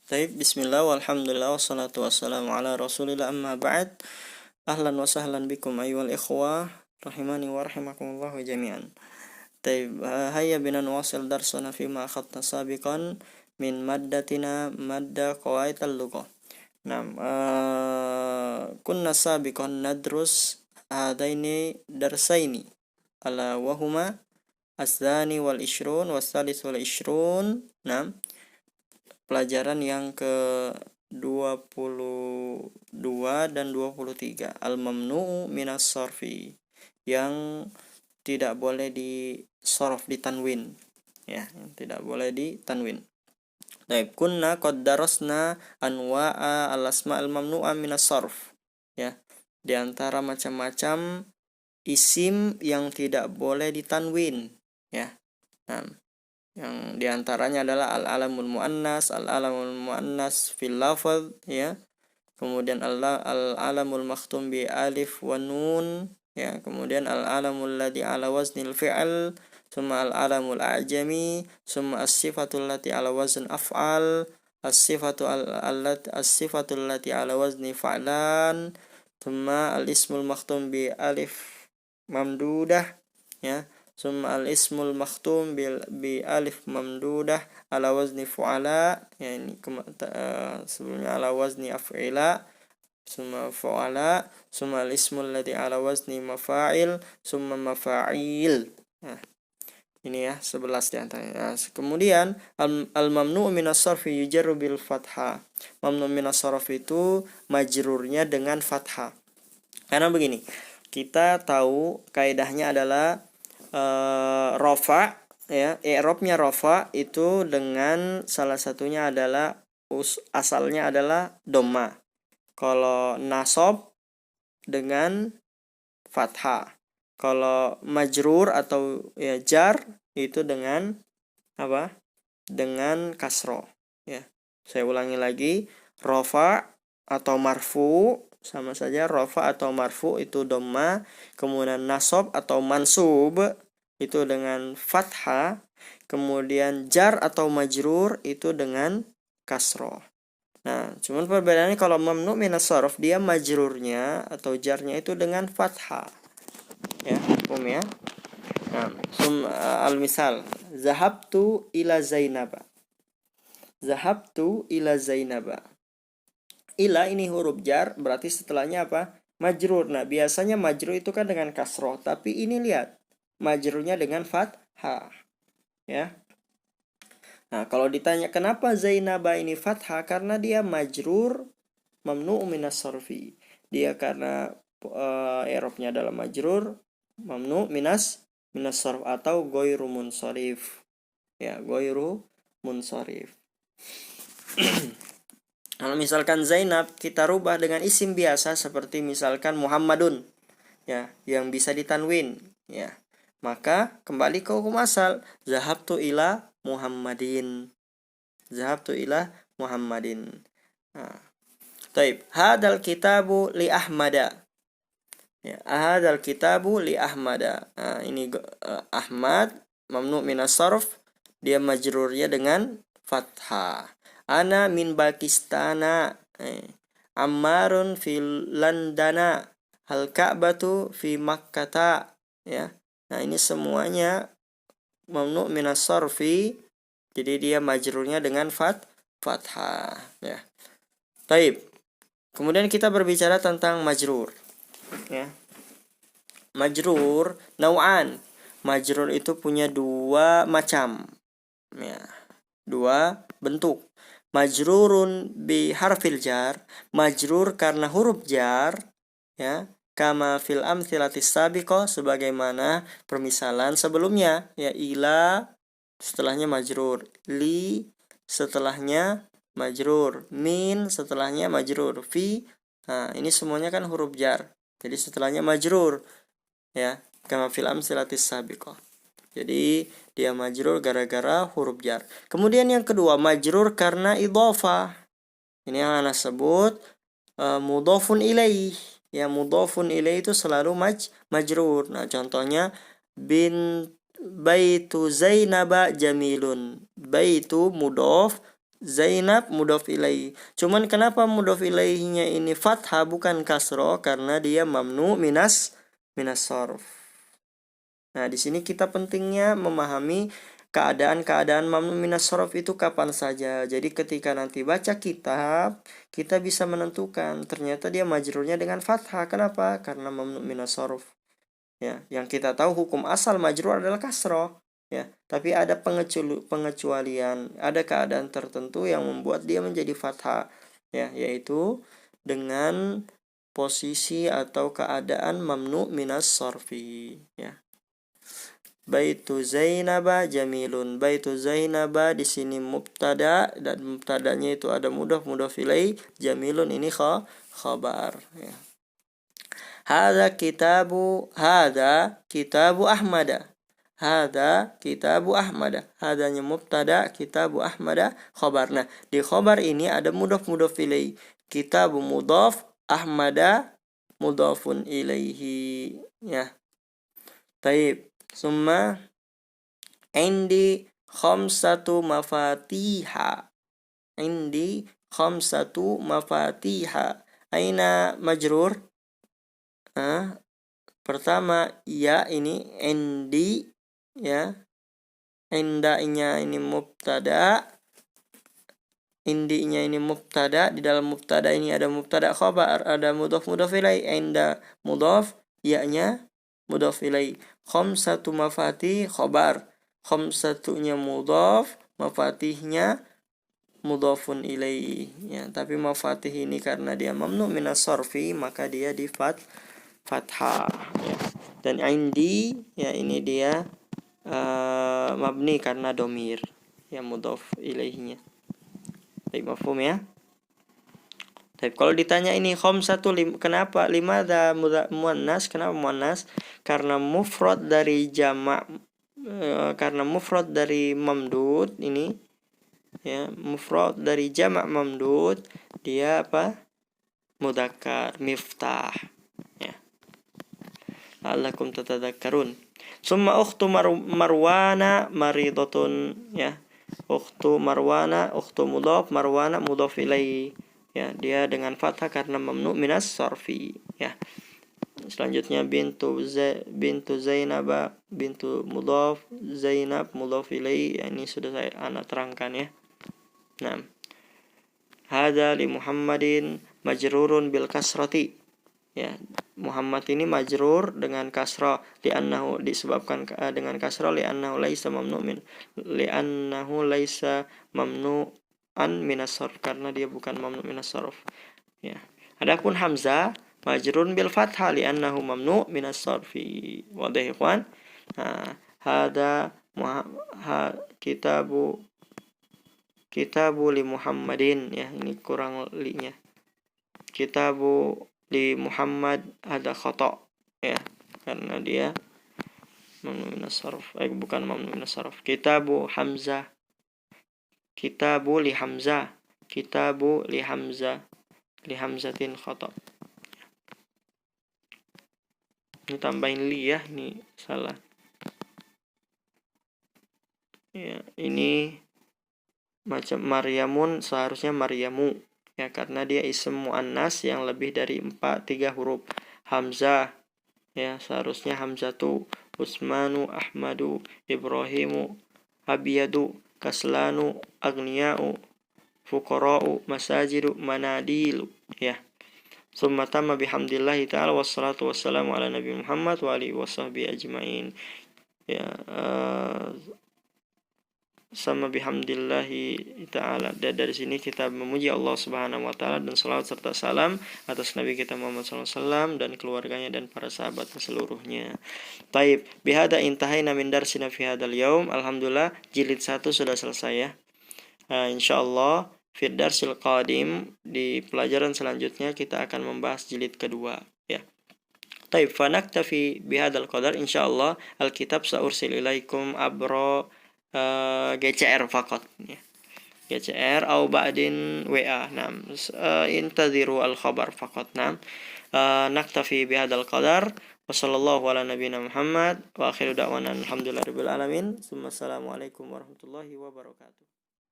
Baik, bismillah, walhamdulillah, wassalatu wassalamu ala rasulillah, amma ba'd. Ahlan wa sahlan bikum ayyuhal ikhwah, rahimani wa rahimakumullahu jami'an. Taib, hayya bina nuwasil darsana fima akhadna sabiqan min maddatina madda qawaid al-lughah. Kunna sabiqan nadrus hadaini darsaini ala wahuma asdani wal ishrun wassalis wal ishrun. Pelajaran yang ke 22 dan 23, al-mamnu'u minas sarfi, yang tidak boleh disorf, ditanwin, ya, yang tidak boleh ditanwin. Baik, kunna qad darasna anwa'a al-asma' al-mamnu'a minas sarf, ya, di antara macam-macam isim yang tidak boleh ditanwin, ya. Yang diantaranya adalah al-alamul muannas fil lafaz, ya. Kemudian al-alamul makhtum bi alif wa nun, ya. Kemudian al-alamul ladzi ala waznil fi'al, summa al-alamul a'jami, summa as-sifatul lati ala wazn af'al, as-sifatul lati ala wazni fa'lan, summa al-ismul makhtum bi alif mamdudah, ya. Summa al-ismul makhtum bi alif mamdudah ala wazni fu'ala, yani sebelumnya ala wazni af'ila, summa fu'ala, summa al-ismul ladzi ala wazni mafa'il, summa mafa'il. Nah, ini ya 11 di antaranya. Kemudian al-mamnu' minas sarfi yujarru bil fathah. Mamnu' minas sarfi itu majrurnya dengan fathah. Karena begini, kita tahu kaidahnya adalah rofa, ya, i'rabnya rofa itu dengan salah satunya adalah asalnya adalah dhamma. Kalau nasab dengan fathah. Kalau majrur atau ya jar itu dengan apa? Dengan kasroh, ya. Saya ulangi lagi, rofa atau marfu sama saja, rofa atau marfu itu dhamma, kemudian nasab atau mansub itu dengan fathah, kemudian jar atau majrur itu dengan kasroh. Nah, cuman perbedaannya kalau mamnu minas sarf dia majrurnya atau jarnya itu dengan fathah, ya, ya. Al-misal, zahabtu ila Zainaba. Zahabtu ila Zainaba. Ila ini huruf jar, berarti setelahnya apa? Majrur. Nah, biasanya majrur itu kan dengan kasroh, tapi ini lihat, majrurnya dengan fathah, ya. Nah, kalau ditanya kenapa Zainaba ini fathah, karena dia majrur mamnu' minas sarfi. Dia karena i'rabnya adalah majrur mamnu' minas sarf atau ghairu munsharif. Ya, ghairu munsharif. Kalau misalkan Zainab kita rubah dengan isim biasa seperti misalkan Muhammadun, ya, yang bisa ditanwin, ya. Maka kembali ke hukum asal, zahabtu ila Muhammadin. Zahabtu ila Muhammadin. Nah, taib, hadal kitabu li Ahmada. Ya, hadal kitabu li Ahmada. Nah, ini Ahmad mamnu' minas sarf, dia majrurnya dengan fathah. Ana min Pakistana, Ammarun fil Landana, hal Ka'batu fi Makkata, ya. Nah, ini semuanya mamnu' minas sarfi, jadi dia majrurnya dengan fathah, ya. Taib. Kemudian kita berbicara tentang majrur, ya. Majrur nau'an. Majrur itu punya dua macam, ya, dua bentuk. Majrurun bi harfil jar, majrur karena huruf jar, ya, kama fil amtsilatis sabiqah, sebagaimana permisalan sebelumnya, ya, ila setelahnya majrur, li setelahnya majrur, min setelahnya majrur, fi. Nah, ini semuanya kan huruf jar, jadi setelahnya majrur, ya, kama fil amtsilatis sabiqah. Jadi dia majrur gara-gara huruf jar. Kemudian yang kedua, majrur karena idhofah. Ini yang ana sebut mudhofun ilaih. Ya, mudhofun ilaih itu selalu majrur. Nah, contohnya baitu Zainaba jamilun. Baitu mudhof, Zainab mudhof ilaih. Cuman kenapa mudhof ilaihnya ini fathah bukan kasroh? Karena dia mamnu minas sorf. Nah, di sini kita pentingnya memahami keadaan-keadaan mamnu minas sorf itu kapan saja. Jadi ketika nanti baca kitab, kita bisa menentukan ternyata dia majrurnya dengan fathah. Kenapa? Karena mamnu minas sorf. Ya, yang kita tahu hukum asal majrur adalah kasroh. Ya, tapi ada pengecualian, ada keadaan tertentu yang membuat dia menjadi fathah, ya, yaitu dengan posisi atau keadaan mamnu minas sorfi, ya. Baitu Zainaba jamilun. Baitu Zainaba di sini mubtada, dan mubtadanya itu ada mudhof ilaih, jamilun ini khabar, ya. Hada kitabu Ahmada. Hada kitabu Ahmada. Hadanya mubtada, kitabu Ahmada khabar. Nah, di khabar ini ada mudhof ilaih. Kitabu mudhof, Ahmada mudhofun ilaihi, ya. Taib. Summa indi khamsatu mafatiha. Indi khamsatu mafatiha. Aina majrur? Pertama, ya ini indi, ya. Endanya ini mubtada. Indinya ini mubtada. Di dalam mubtada ini ada mubtada khabar, ada mudhof ilaih. Enda mudhof, ya-nya mudhof ilaih. Khamsatu mafati khabar. Khamsatunya mudhof, mafatihnya mudhofun ilaih, ya. Tapi mafatih ini karena dia mamnu minas sorfi, maka dia di fathah, ya. Dan indi, ya, ini dia mabni karena domir, ya, mudhof ilaihnya. Baik, mafhum, ya. Tapi kalau ditanya ini khamsatu, kenapa limadza muannas? Kenapa muannas? Karena mufrad dari jamak, karena mufrad dari mamdud ini, ya, mufrad dari jamak mamdud, dia apa? Mudzakkar, miftah, ya. La'allakum tatadzakkarun. Summa ukhtu Marwana maridatun, ya. Ukhtu Marwana, ukhtu mudhaf, Marwana mudhaf ilaih, ya. Dia dengan fathah karena mamnu minas sarfi, ya. Selanjutnya bintu Zainab, bintu mudhaf, Zainab mudhaf ilaih, ya, ini sudah saya terangkan, ya. Nah, hadza li Muhammadin majrurun bil kasrati, ya. Muhammad ini majrur dengan kasrah, li'annahu, disebabkan dengan kasrah, li'annahu laisa mamnu'an minas sarf, karena dia bukan mamnu' minas sarf, ya. Adapun Hamzah majrurun bil fathah li'annahu mamnu' minas sarfi. Wadih, ikhwan. Hada kitabu li Muhammadin, ya, ini kurang linya. Kitabu li Muhammad ada khata', ya, karena dia mamnu minas sarf, bukan mamnu minas sarf. Kitabu Hamzah, kitabu li Hamzah, kitabu li Hamzah, li Hamzatin khata'. Ini tambahin li, ya, ini salah, ya. Ini macam Maryamun, seharusnya Maryamu, ya, karena dia ism muannas yang lebih dari 3 huruf. Hamzah, ya, seharusnya Hamzatu. Usmanu, Ahmadu, Ibrahimu, Abiyadu, Kaslanu, Aghniya'u, Fuqara'u, Masajidu, Manadilu, ya. Summa tamma bihamdillahi ta'ala wassalatu wassalamu ala Nabi Muhammad wa alihi wasahbihi ajma'in, ya. Sama bihamdillahi ta'ala. Dan dari sini kita memuji Allah Subhanahu wa taala dan salawat serta salam atas Nabi kita Muhammad SAW dan keluarganya dan para sahabatnya seluruhnya. Taib, bihada intahayna min darsina fi hadal yaum. Alhamdulillah jilid 1 sudah selesai, ya. Insyaallah fi darsil qadim, di pelajaran selanjutnya kita akan membahas jilid kedua, ya. Taib, fa naktafi bihadal qadar, insyaallah alkitab saursil ilaikum abro GCR fakot, ya. GCR au ba'din WA. Nam, intadziru al khabar fakot. Nam, naktafi bihadzal qadar wa sallallahu ala nabiyyina Muhammad wa akhiru da'wana alhamdulillahirabbil alamin. Assalamualaikum warahmatullahi wabarakatuh.